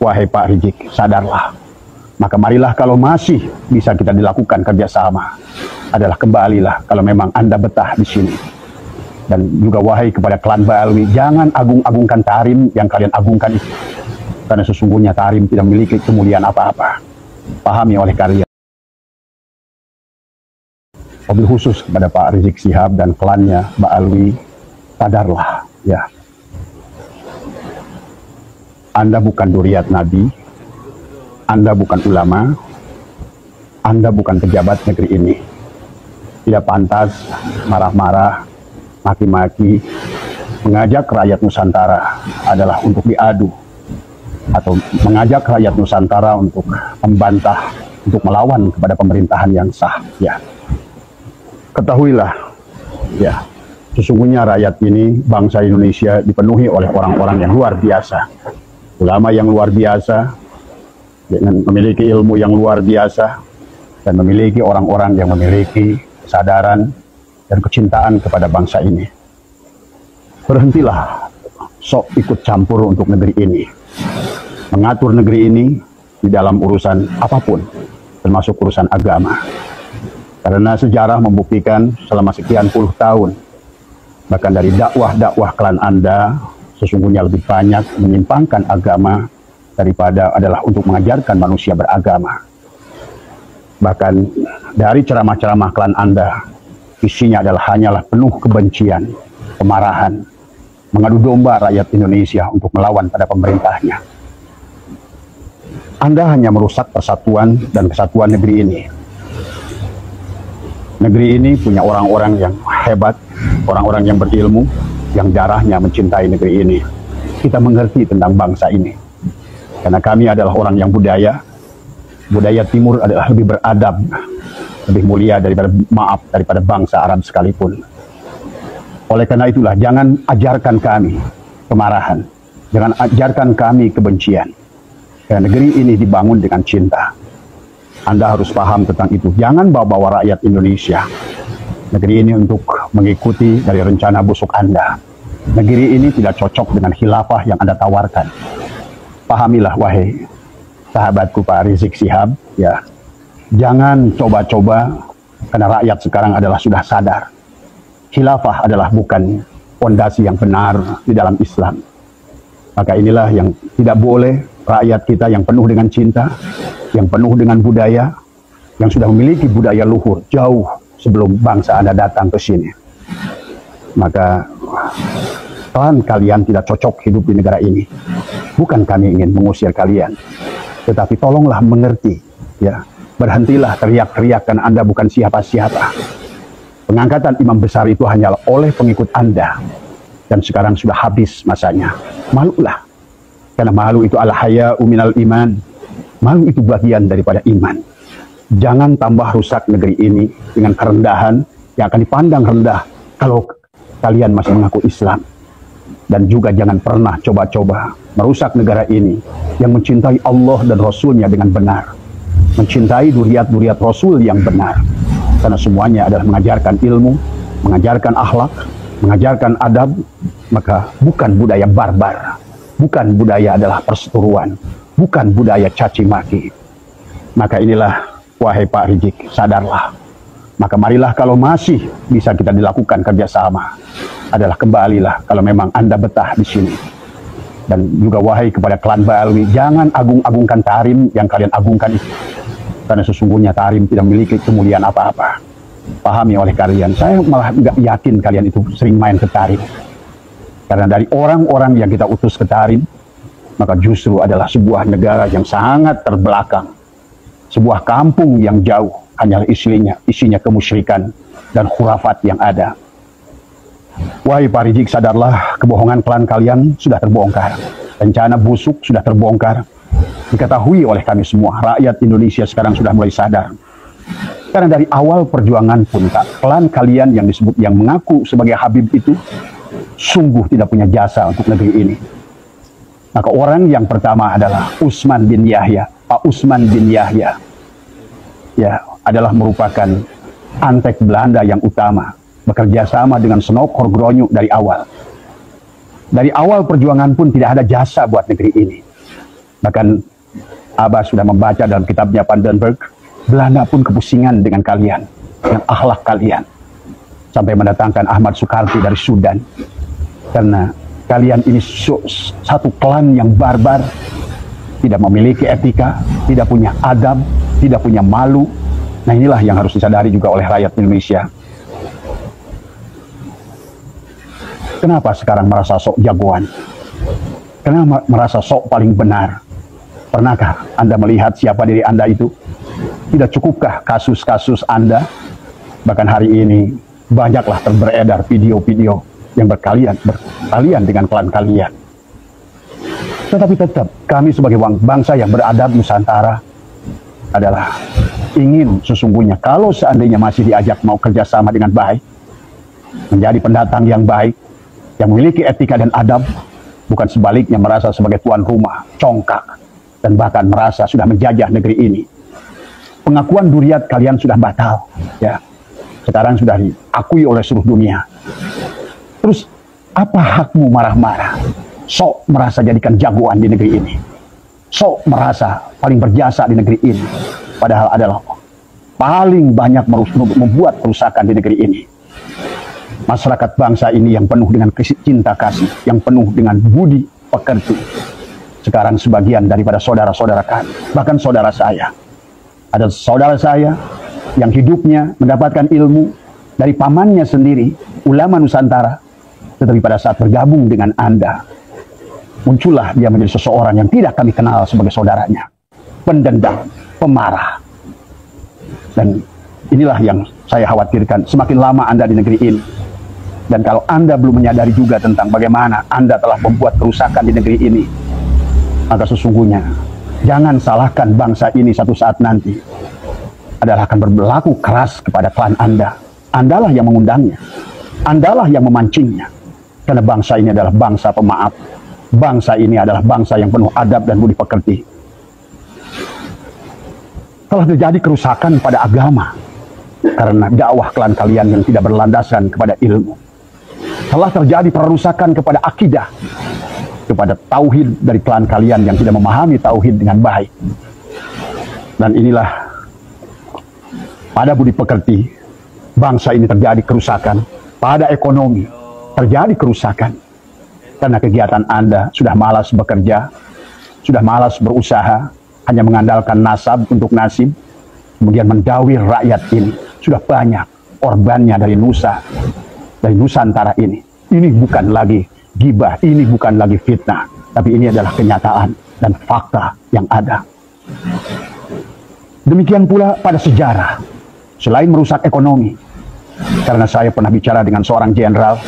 Wahai Pak Rizik, sadarlah. Maka marilah kalau masih bisa kita dilakukan kerjasama, adalah kembalilah kalau memang Anda betah di sini. Dan juga wahai kepada klan Ba'alwi, jangan agung-agungkan Tarim yang kalian agungkan itu. Karena sesungguhnya Tarim tidak memiliki kemuliaan apa-apa. Pahami oleh kalian. Wabil khusus kepada Pak Rizik Syihab dan klannya Ba'alwi, sadarlah ya. Anda bukan duriat Nabi, Anda bukan ulama, Anda bukan pejabat negeri ini. Tidak pantas marah-marah, maki-maki, mengajak rakyat Nusantara adalah untuk diadu, atau mengajak rakyat Nusantara untuk membantah, untuk melawan kepada pemerintahan yang sah. Ya, ketahuilah, ya, sesungguhnya rakyat ini, bangsa Indonesia dipenuhi oleh orang-orang yang luar biasa, ulama yang luar biasa, dengan memiliki ilmu yang luar biasa, dan memiliki orang-orang yang memiliki kesadaran dan kecintaan kepada bangsa ini. Berhentilah sok ikut campur untuk negeri ini, mengatur negeri ini di dalam urusan apapun, termasuk urusan agama. Karena sejarah membuktikan selama sekian puluh tahun, bahkan dari dakwah-dakwah klan Anda, sesungguhnya lebih banyak menyimpangkan agama daripada adalah untuk mengajarkan manusia beragama. Bahkan dari ceramah-ceramah klan Anda, isinya hanyalah penuh kebencian, kemarahan, mengadu domba rakyat Indonesia untuk melawan pada pemerintahnya. Anda hanya merusak persatuan dan kesatuan negeri ini. Negeri ini punya orang-orang yang hebat, orang-orang yang berilmu, yang darahnya mencintai negeri ini. Kita mengerti tentang bangsa ini. Karena kami adalah orang yang budaya Timur adalah lebih beradab, lebih mulia daripada bangsa Arab sekalipun. Oleh karena itulah, jangan ajarkan kami kemarahan, jangan ajarkan kami kebencian. Karena negeri ini dibangun dengan cinta. Anda harus paham tentang itu. Jangan bawa-bawa rakyat Indonesia negeri ini untuk mengikuti dari rencana busuk Anda. Negeri ini tidak cocok dengan khilafah yang Anda tawarkan. Pahamilah wahai sahabatku Pak Rizik Syihab, ya. Jangan coba-coba, karena rakyat sekarang sudah sadar. Khilafah adalah bukan fondasi yang benar di dalam Islam. Maka inilah yang tidak boleh rakyat kita yang penuh dengan cinta, yang penuh dengan budaya, yang sudah memiliki budaya luhur jauh sebelum bangsa Anda datang ke sini. Maka kalian tidak cocok hidup di negara ini. Bukan kami ingin mengusir kalian, tetapi tolonglah mengerti, ya. Berhentilah teriak-teriak karena Anda bukan siapa-siapa. Pengangkatan imam besar itu hanyalah oleh pengikut Anda, dan sekarang sudah habis masanya. Malulah, karena malu itu al-haya'u minal iman. Malu itu bagian daripada iman. Jangan tambah rusak negeri ini dengan kerendahan yang akan dipandang rendah kalau kalian masih mengaku Islam. Dan juga jangan pernah coba-coba merusak negara ini yang mencintai Allah dan Rasulnya dengan benar, mencintai duriat-duriat Rasul yang benar. Karena semuanya adalah mengajarkan ilmu, mengajarkan akhlak, mengajarkan adab. Maka bukan budaya barbar, bukan budaya adalah perseteruan, bukan budaya caci maki. Maka inilah wahai Pak Rizik, sadarlah. Maka marilah kalau masih bisa kita dilakukan kerjasama, adalah kembalilah kalau memang Anda betah di sini. Dan juga wahai kepada klan Ba'alwi, jangan agung-agungkan Tarim yang kalian agungkan itu. Karena sesungguhnya Tarim tidak memiliki kemuliaan apa-apa. Pahami oleh kalian. Saya malah nggak yakin kalian itu sering main ke Tarim. Karena dari orang-orang yang kita utus ke Tarim, maka justru adalah sebuah negara yang sangat terbelakang. Sebuah kampung yang jauh, hanyalah isinya kemusyrikan dan khurafat yang ada. Wahai Pak Rizik, sadarlah, kebohongan klan kalian sudah terbongkar. Rencana busuk sudah terbongkar. Diketahui oleh kami semua, rakyat Indonesia sekarang sudah mulai sadar. Karena dari awal perjuangan pun, klan kalian yang disebut, yang mengaku sebagai Habib itu, sungguh tidak punya jasa untuk negeri ini. Maka orang yang pertama adalah Usman bin Yahya. Pak Usman bin Yahya, ya, adalah merupakan antek Belanda yang utama, bekerja sama dengan Senok Horgronyu dari awal. Dari awal perjuangan pun tidak ada jasa buat negeri ini. Bahkan Abah sudah membaca dalam kitabnya Vandenberg, Belanda pun kepusingan dengan kalian, dengan akhlak kalian. Sampai mendatangkan Ahmad Sukarti dari Sudan. Karena kalian ini satu klan yang barbar, tidak memiliki etika, tidak punya adab, tidak punya malu. Nah inilah yang harus disadari juga oleh rakyat Indonesia. Kenapa sekarang merasa sok jagoan? Kenapa merasa sok paling benar? Pernahkah Anda melihat siapa diri Anda itu? Tidak cukupkah kasus-kasus Anda? Bahkan hari ini banyaklah beredar video-video yang berkalian dengan klan kalian. Tetapi tetap kami sebagai bangsa yang beradab Nusantara adalah ingin sesungguhnya kalau seandainya masih diajak mau kerjasama dengan baik, menjadi pendatang yang baik, yang memiliki etika dan adab, bukan sebaliknya merasa sebagai tuan rumah, congkak, dan bahkan merasa sudah menjajah negeri ini. Pengakuan duriat kalian sudah batal, ya. Sekarang sudah diakui oleh seluruh dunia. Terus apa hakmu marah-marah? Sok merasa jadikan jagoan di negeri ini. Sok merasa paling berjasa di negeri ini. Padahal adalah paling banyak membuat kerusakan di negeri ini. Masyarakat bangsa ini yang penuh dengan cinta kasih, yang penuh dengan budi pekerti. Sekarang sebagian daripada saudara-saudara kami, bahkan saudara saya, ada saudara saya yang hidupnya mendapatkan ilmu dari pamannya sendiri, ulama Nusantara, tetapi pada saat bergabung dengan Anda, muncullah dia menjadi seseorang yang tidak kami kenal sebagai saudaranya, pendendam, pemarah. Dan inilah yang saya khawatirkan, semakin lama Anda di negeri ini, dan kalau Anda belum menyadari juga tentang bagaimana Anda telah membuat kerusakan di negeri ini, maka sesungguhnya jangan salahkan bangsa ini satu saat nanti adalah akan berlaku keras kepada klan Anda. Andalah yang mengundangnya, Andalah yang memancingnya. Karena bangsa ini adalah bangsa pemaaf. Bangsa ini adalah bangsa yang penuh adab dan budi pekerti. Telah terjadi kerusakan pada agama karena dakwah klan kalian yang tidak berlandaskan kepada ilmu. Telah terjadi perusakan kepada akidah, kepada tauhid dari klan kalian yang tidak memahami tauhid dengan baik. Dan inilah pada budi pekerti, bangsa ini terjadi kerusakan. Pada ekonomi terjadi kerusakan karena kegiatan Anda sudah malas bekerja, sudah malas berusaha, hanya mengandalkan nasab untuk nasib, kemudian mendawir rakyat ini. Sudah banyak korbannya dari Nusantara ini. Ini bukan lagi gibah, ini bukan lagi fitnah, tapi ini adalah kenyataan dan fakta yang ada. Demikian pula pada sejarah, selain merusak ekonomi, karena saya pernah bicara dengan seorang jenderal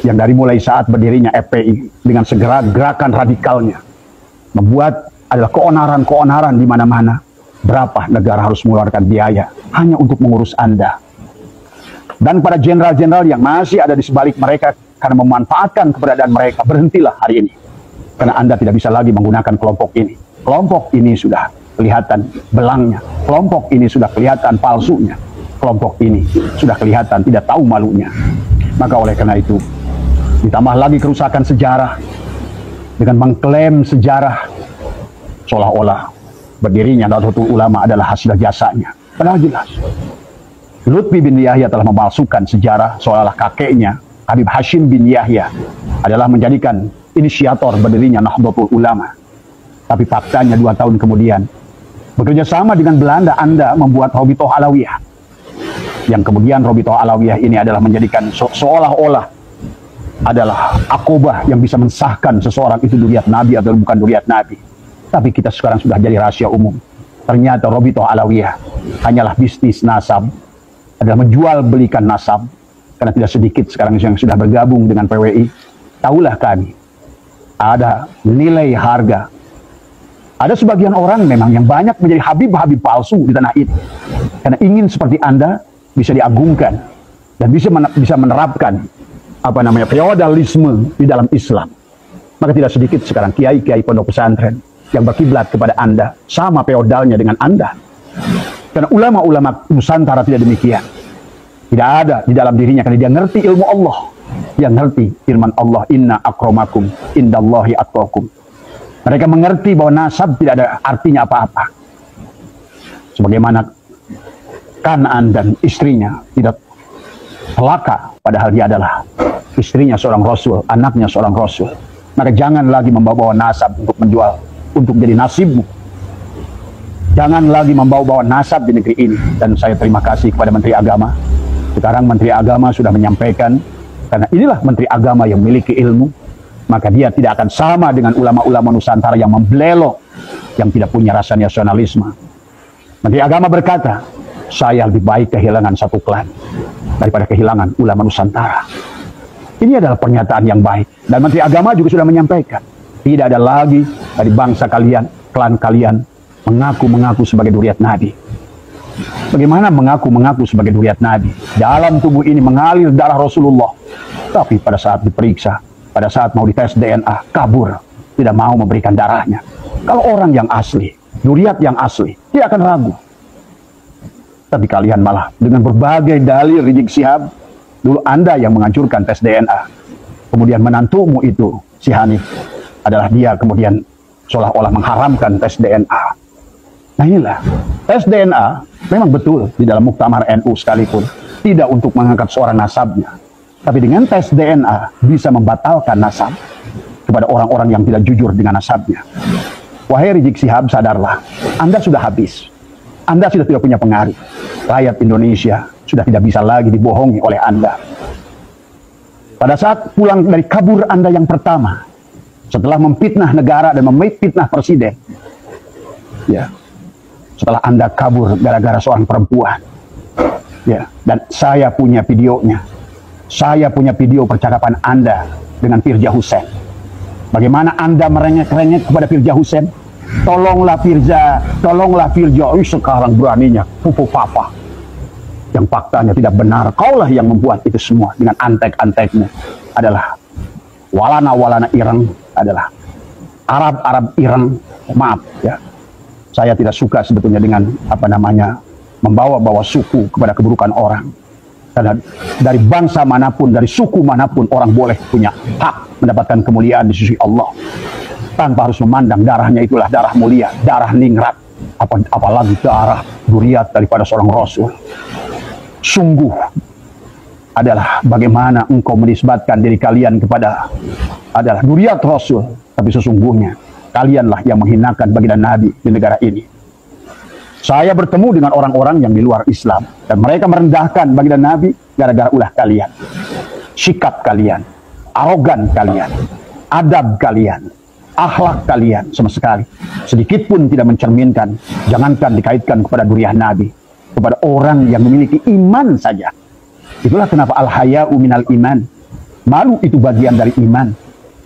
yang dari mulai saat berdirinya FPI dengan segera gerakan radikalnya membuat adalah keonaran-keonaran di mana-mana. Berapa negara harus mengeluarkan biaya hanya untuk mengurus Anda. Dan pada jenderal-jenderal yang masih ada di sebalik mereka karena memanfaatkan keberadaan mereka, berhentilah hari ini. Karena Anda tidak bisa lagi menggunakan kelompok ini. Kelompok ini sudah kelihatan belangnya. Kelompok ini sudah kelihatan palsunya. Kelompok ini sudah kelihatan tidak tahu malunya. Maka oleh karena itu, ditambah lagi kerusakan sejarah dengan mengklaim sejarah seolah-olah berdirinya Nahdlatul Ulama adalah hasil jasanya. Padahal jelas Lutfi bin Yahya telah memalsukan sejarah seolah-olah kakeknya Habib Hashim bin Yahya adalah menjadikan inisiator berdirinya Nahdlatul Ulama. Tapi faktanya 2 tahun kemudian, bekerja sama dengan Belanda, Anda membuat Robitoh Alawiyah. Yang kemudian Robitoh Alawiyah ini adalah menjadikan seolah-olah adalah akobah yang bisa mensahkan seseorang itu duriat Nabi atau bukan duriat Nabi. Tapi kita sekarang sudah jadi rahasia umum. Ternyata Robitoh Alawiyah hanyalah bisnis nasab, adalah menjual belikan nasab. Karena tidak sedikit sekarang yang sudah bergabung dengan PWI. Tahulah kami, ada nilai harga. Ada sebagian orang memang yang banyak menjadi habib-habib palsu di tanah ini. Karena ingin seperti Anda bisa diagungkan dan bisa menerapkan feodalisme di dalam Islam. Maka tidak sedikit sekarang kiai-kiai pondok pesantren yang berkiblat kepada Anda sama feodalnya dengan Anda. Karena ulama-ulama Nusantara tidak demikian. Tidak ada di dalam dirinya karena dia ngerti ilmu Allah. Dia ngerti firman Allah, inna akramakum indallahi atqakum. Mereka mengerti bahwa nasab tidak ada artinya apa-apa. Sebagaimana Kan'an dan istrinya tidak celaka, padahal dia adalah istrinya seorang rasul, anaknya seorang rasul. Maka jangan lagi membawa-bawa nasab untuk menjual, untuk jadi nasibmu. Jangan lagi membawa-bawa nasab di negeri ini. Dan saya terima kasih kepada Menteri Agama. Sekarang Menteri Agama sudah menyampaikan, karena inilah Menteri Agama yang memiliki ilmu, maka dia tidak akan sama dengan ulama-ulama Nusantara yang membelok, yang tidak punya rasa nasionalisme. Menteri Agama berkata, saya lebih baik kehilangan satu klan daripada kehilangan ulama Nusantara. Ini adalah pernyataan yang baik. Dan Menteri Agama juga sudah menyampaikan, tidak ada lagi dari bangsa kalian, klan kalian, mengaku-mengaku sebagai duriat Nabi. Bagaimana mengaku-mengaku sebagai duriat Nabi? Dalam tubuh ini mengalir darah Rasulullah. Tapi pada saat diperiksa, pada saat mau dites DNA, kabur. Tidak mau memberikan darahnya. Kalau orang yang asli, duriat yang asli, dia akan ragu. Tapi kalian malah dengan berbagai dalil Rizik Syihab, dulu Anda yang menghancurkan tes DNA. Kemudian menantumu itu, si Hanif, adalah dia kemudian seolah-olah mengharamkan tes DNA. Nah inilah, tes DNA memang betul di dalam Muktamar NU sekalipun tidak untuk mengangkat seorang nasabnya. Tapi dengan tes DNA bisa membatalkan nasab kepada orang-orang yang tidak jujur dengan nasabnya. Wahai Rizik Syihab, sadarlah, Anda sudah habis. Anda sudah tidak punya pengaruh. Rakyat Indonesia sudah tidak bisa lagi dibohongi oleh Anda. Pada saat pulang dari kabur Anda yang pertama, setelah memfitnah negara dan memfitnah presiden, ya, setelah Anda kabur gara-gara seorang perempuan, ya, dan saya punya videonya. Saya punya video percakapan Anda dengan Firza Hussein. Bagaimana Anda merengek-rengek kepada Firza Hussein? Tolonglah Firza, tolonglah Firza. Sekarang beraninya pupu papa. Yang faktanya tidak benar. Kaulah yang membuat itu semua dengan antek-antekmu. Adalah walana-walana ireng, adalah Arab-Arab ireng. Maaf ya. Saya tidak suka sebetulnya dengan apa namanya membawa-bawa suku kepada keburukan orang. Karena dari bangsa manapun, dari suku manapun, orang boleh punya hak mendapatkan kemuliaan di sisi Allah. Tanpa harus memandang darahnya itulah darah mulia, darah ningrat. Apalagi darah duriat daripada seorang Rasul. Sungguh adalah bagaimana engkau menisbatkan diri kalian kepada adalah duriat Rasul. Tapi sesungguhnya kalianlah yang menghinakan baginda Nabi di negara ini. Saya bertemu dengan orang-orang yang di luar Islam. Dan mereka merendahkan baginda Nabi gara-gara ulah kalian. Sikap kalian. Arogan kalian. Adab kalian. Akhlak kalian sama sekali. Sedikit pun tidak mencerminkan. Jangankan dikaitkan kepada duriah Nabi. Kepada orang yang memiliki iman saja. Itulah kenapa al-haya'u minal iman. Malu itu bagian dari iman.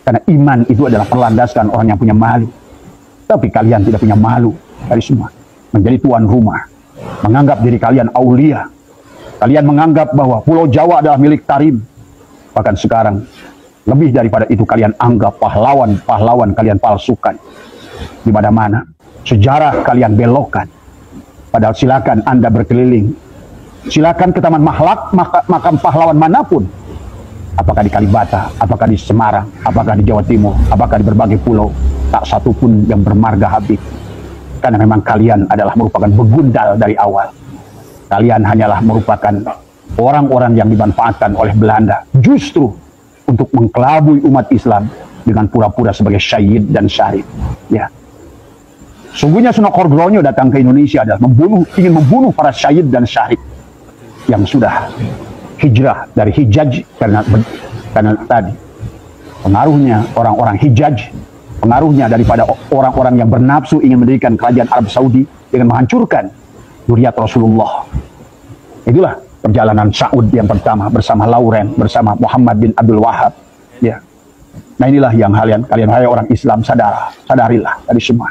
Karena iman itu adalah perlandaskan orang yang punya malu. Tapi kalian tidak punya malu dari semua. Menjadi tuan rumah. Menganggap diri kalian aulia. Kalian menganggap bahwa Pulau Jawa adalah milik Tarim. Bahkan sekarang, lebih daripada itu kalian anggap pahlawan-pahlawan kalian palsukan. Di mana-mana. Sejarah kalian belokkan. Padahal silakan Anda berkeliling. Silakan ke Taman Mahlak, makam pahlawan manapun. Apakah di Kalibata, apakah di Semarang, apakah di Jawa Timur, apakah di berbagai pulau. Tak satu pun yang bermarga habib. Karena memang kalian adalah merupakan begundal dari awal. Kalian hanyalah merupakan orang-orang yang dimanfaatkan oleh Belanda. Justru untuk mengkelabui umat Islam dengan pura-pura sebagai syahid dan syarif. Ya. Sungguhnya Sunan Kordronyo datang ke Indonesia adalah ingin membunuh para syahid dan syarif yang sudah hijrah dari Hijaz karena tadi pengaruhnya orang-orang Hijaz, pengaruhnya daripada orang-orang yang bernafsu ingin mendirikan kerajaan Arab Saudi dengan menghancurkan duriat Rasulullah. Itulah perjalanan Saud yang pertama bersama Lauren, bersama Muhammad bin Abdul Wahab. Ya. Nah inilah yang kalian hai orang Islam sadarilah dari semua.